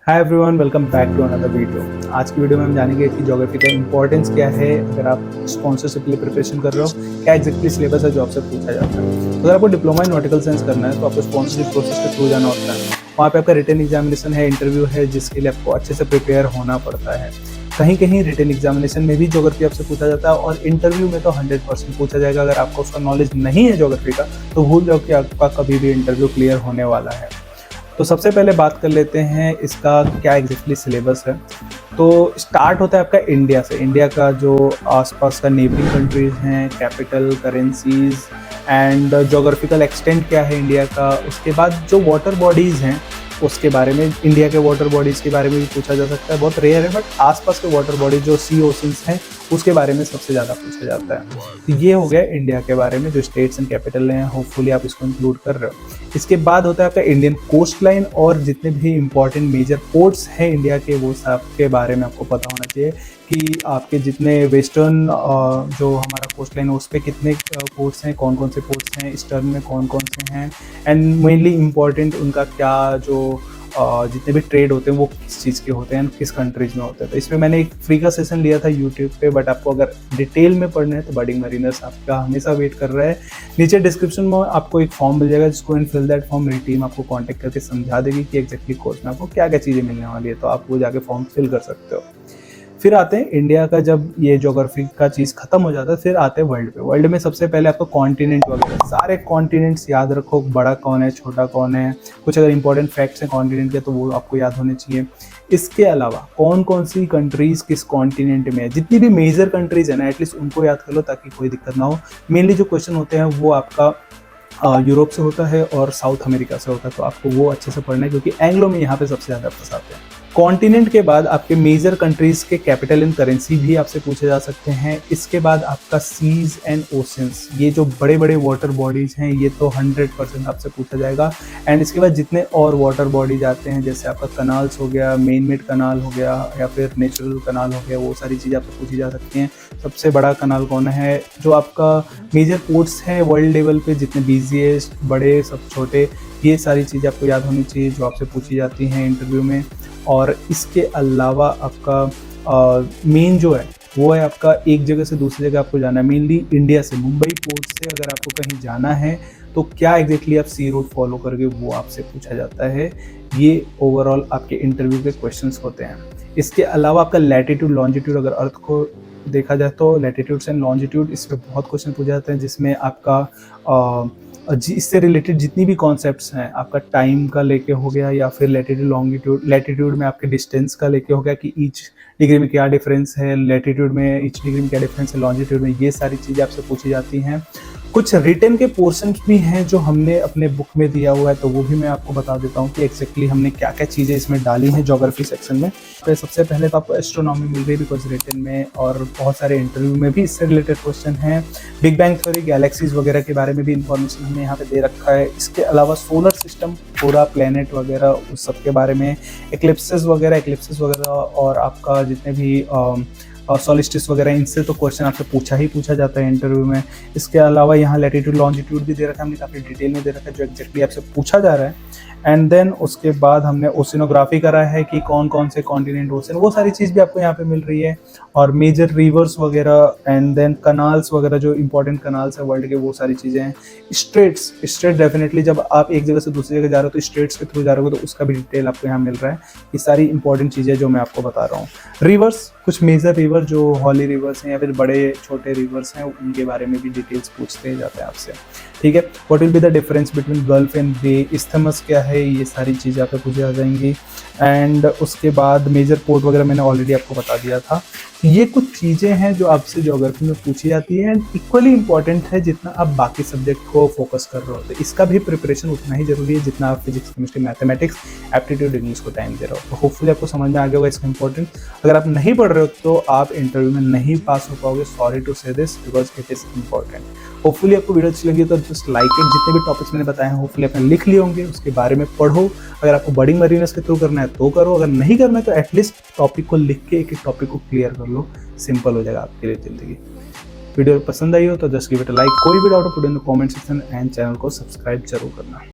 Hi everyone, welcome back to another video. आज की video में हम जानेंगे कि ज्योग्राफी का इंपॉर्टेंस क्या है। अगर आप स्पॉन्सरशिप के लिए प्रिपरेशन कर रहे हो, क्या एग्जैक्टली सिलेबस है जो आपसे पूछा जाता है। तो अगर आपको डिप्लोमा इन नॉटिकल साइंस करना है तो आपको स्पॉन्सरशिप प्रोसेस के थ्रू जाना होता है। वहाँ पे आपका रिटन एग्जामिनेशन है, इंटरव्यू है, जिसके लिए आपको अच्छे से प्रिपेयर होना पड़ता है। कहीं कहीं रिटन एग्जामिनेशन में भी ज्योग्राफी आपसे पूछा जाता है और इंटरव्यू में तो 100% पूछा जाएगा। अगर आपको उसका नॉलेज नहीं है ज्योग्राफी का तो भूल जाओ कि आपका कभी भी इंटरव्यू क्लियर होने वाला है। तो सबसे पहले बात कर लेते हैं इसका क्या एग्जैक्टली सिलेबस है। तो स्टार्ट होता है आपका इंडिया से। इंडिया का जो आसपास का नेबरिंग कंट्रीज हैं, capital, currencies and geographical extent क्या है इंडिया का। उसके बाद जो वाटर बॉडीज़ हैं उसके बारे में, इंडिया के वाटर बॉडीज़ के बारे में भी पूछा जा सकता है। बहुत रेयर है, बट आसपास के वाटर बॉडीज जो सी ओशंस हैं उसके बारे में सबसे ज़्यादा पूछा जाता है। तो ये हो गया इंडिया के बारे में, जो स्टेट्स एंड कैपिटल हैं, होपफुली आप इसको इंक्लूड कर रहे हो। इसके बाद होता है आपका इंडियन कोस्ट लाइन और जितने भी इंपॉर्टेंट मेजर पोर्ट्स हैं इंडिया के, वो सब के बारे में आपको पता होना चाहिए कि आपके जितने वेस्टर्न जो हमारा कोस्ट लाइन है उस पर कितने पोर्ट्स हैं, कौन कौन से पोर्ट्स हैं, ईस्टर्न में कौन कौन से हैं, एंड मेनली इम्पॉर्टेंट उनका क्या जो जितने भी ट्रेड होते हैं वो किस चीज़ के होते हैं, किस कंट्रीज में होते हैं। तो इसमें मैंने एक फ्री का सेशन लिया था यूट्यूब पे, बट आपको अगर डिटेल में पढ़ना है तो बडिंग मरीनर्स आपका हमेशा वेट कर रहा है। नीचे डिस्क्रिप्शन में आपको एक फॉर्म मिल जाएगा, जिसको इन फिल दैट फॉर्म मेरी टीम आपको कांटेक्ट करके समझा देगी कि एग्जैक्टली कोर्स में आपको क्या क्या चीज़ें मिलने वाली है। तो आप वो जाके फॉर्म फिल कर सकते हो। फिर आते हैं इंडिया का, जब ये ज्योग्राफी का चीज़ खत्म हो जाता है फिर आते हैं वर्ल्ड पे। वर्ल्ड में सबसे पहले आपको कॉन्टिनेंट वगैरह सारे कॉन्टिनेंट्स याद रखो, बड़ा कौन है, छोटा कौन है, कुछ अगर इंपॉर्टेंट फैक्ट्स हैं कॉन्टिनेंट के तो वो आपको याद होने चाहिए। इसके अलावा कौन कौन सी कंट्रीज़ किस कॉन्टिनेंट में है, जितनी भी मेजर कंट्रीज़ है ना एटलीस्ट उनको याद कर लो ताकि कोई दिक्कत ना हो। मेनली जो क्वेश्चन होते हैं वो आपका यूरोप से होता है और साउथ अमेरिका से होता है, तो आपको वो अच्छे से पढ़ना है क्योंकि एंग्लो में यहाँ पे सबसे ज़्यादा फंसाते हैं। कॉन्टिनेंट के बाद आपके मेजर कंट्रीज़ के कैपिटल एंड करेंसी भी आपसे पूछे जा सकते हैं। इसके बाद आपका सीज एंड ओशंस, ये जो बड़े बड़े वाटर बॉडीज़ हैं ये तो 100% आपसे पूछा जाएगा। एंड इसके बाद जितने और वाटर बॉडीज आते हैं, जैसे आपका कनाल्स हो गया, मेन मेड कनाल हो गया या फिर नेचुरल कनाल हो गया, वो सारी चीज़ें आपसे पूछी जा सकती हैं। सबसे बड़ा कनाल कौन है, जो आपका मेजर पोर्ट्स हैं वर्ल्ड लेवल पे, जितने बिजीएस्ट, बड़े, सब छोटे, ये सारी चीज़ें आपको याद होनी चाहिए जो आपसे पूछी जाती हैं इंटरव्यू में। और इसके अलावा आपका मेन जो है वो है आपका एक जगह से दूसरी जगह आपको जाना है। मेनली इंडिया से, मुंबई पोर्ट से अगर आपको कहीं जाना है तो क्या एग्जैक्टली आप सी रूट फॉलो करके, वो आपसे पूछा जाता है। ये ओवरऑल आपके इंटरव्यू के क्वेश्चंस होते हैं। इसके अलावा आपका लैटिट्यूड लॉन्जिट्यूड, अगर अर्थ को देखा जाए तो लैटिट्यूड्स एंड लॉन्जिट्यूड, इस पर बहुत क्वेश्चन पूछे जाते हैं, जिसमें आपका इससे रिलेटेड जितनी भी कॉन्सेप्ट्स हैं, आपका टाइम का लेके हो गया या फिर लैटिट्यूड लॉन्गिट्यूड, लैटिट्यूड में आपके डिस्टेंस का लेके हो गया कि ईच डिग्री में क्या डिफरेंस है, लैटिट्यूड में ईच डिग्री में क्या डिफरेंस है, लॉन्जिट्यूड में, ये सारी चीज़ें आपसे पूछी जाती हैं। कुछ रिटन के पोर्शंस भी हैं जो हमने अपने बुक में दिया हुआ है, तो वो भी मैं आपको बता देता हूँ कि एक्जैक्टली हमने क्या क्या चीज़ें इसमें डाली हैं ज्योग्राफी सेक्शन में। तो सबसे पहले तो आपको एस्ट्रोनॉमी मिल रही है बिकॉज रिटन में, और बहुत सारे इंटरव्यू में भी इससे रिलेटेड क्वेश्चन हैं। बिग बैंग थ्योरी, गैलेक्सीज वगैरह के बारे में भी इंफॉर्मेशन हमने यहाँ पे दे रखा है। इसके अलावा सोलर सिस्टम, पूरा प्लेनेट वगैरह, उस सब के बारे में, एक्लिप्सेस वगैरह और आपका जितने भी सॉलिस्टिस वगैरह, इनसे तो क्वेश्चन आपसे पूछा जाता है इंटरव्यू में। इसके अलावा यहाँ लैटिट्यूड लॉन्जिट्यूड भी दे रखा है, हमने काफ़ी डिटेल में दे रखा है जो एक्जैक्टली आपसे पूछा जा रहा है। एंड देन उसके बाद हमने ओशिनोग्राफी करा है कि कौन कौन से कॉन्टिनेंट ओशन, वो सारी चीज़ भी आपको यहाँ पे मिल रही है। और मेजर रिवर्स वगैरह एंड देन कनाल्स वगैरह, जो इंपॉर्टेंट कनाल्स है वर्ल्ड के, वो सारी चीज़ें हैं। स्ट्रेट डेफिनेटली जब आप एक जगह से दूसरी जगह जा रहे हो तो स्ट्रेट्स के थ्रू जा रहे हो तो उसका भी डिटेल आपको यहाँ मिल रहा है। ये सारी इंपॉर्टेंट चीज़ें जो मैं आपको बता रहा हूँ। रिवर्स, कुछ मेजर रिवर जो हॉली रिवर्स हैं या फिर बड़े छोटे रिवर्स हैं, उनके बारे में भी डिटेल्स पूछते जाते हैं आपसे। ठीक है, what will be the difference between gulf and bay, isthmus क्या है, ये सारी चीज़ें आपको पूछी आ जाएंगी। एंड उसके बाद मेजर पोर्ट वगैरह मैंने ऑलरेडी आपको बता दिया था। ये कुछ चीज़ें हैं जो आपसे ज्योग्राफी में पूछी जाती है एंड इक्वली इंपॉर्टेंट है जितना आप बाकी सब्जेक्ट को फोकस कर रहे हो। तो इसका भी प्रिपरेशन उतना ही जरूरी है जितना आप physics, chemistry, mathematics, aptitude, English को टाइम दे रहे हो। तो होपफुली आपको समझ में आ गया होगा इसका इंपॉर्टेंट। अगर आप नहीं पढ़ रहे हो तो आप इंटरव्यू में नहीं पास हो पाओगे। सॉरी टू से this because it is important. Hopefully आपको वीडियो अच्छी लगी तो जस्ट लाइक इट। जितने भी टॉपिक्स मैंने बताए हैं होपफुली आपने लिख लिए होंगे, उसके बारे में पढ़ो। अगर आपको बडिंग मरीनर्स के थ्रू करना है तो करो, अगर नहीं करना है तो एटलीस्ट टॉपिक को लिख के एक एक टॉपिक को क्लियर कर लो, सिंपल हो जाएगा आपके लिए ज़िंदगी। वीडियो पसंद आई हो तो just give it a like. कोई भी डाउट हो put in the comment section and channel को सब्सक्राइब जरूर करना।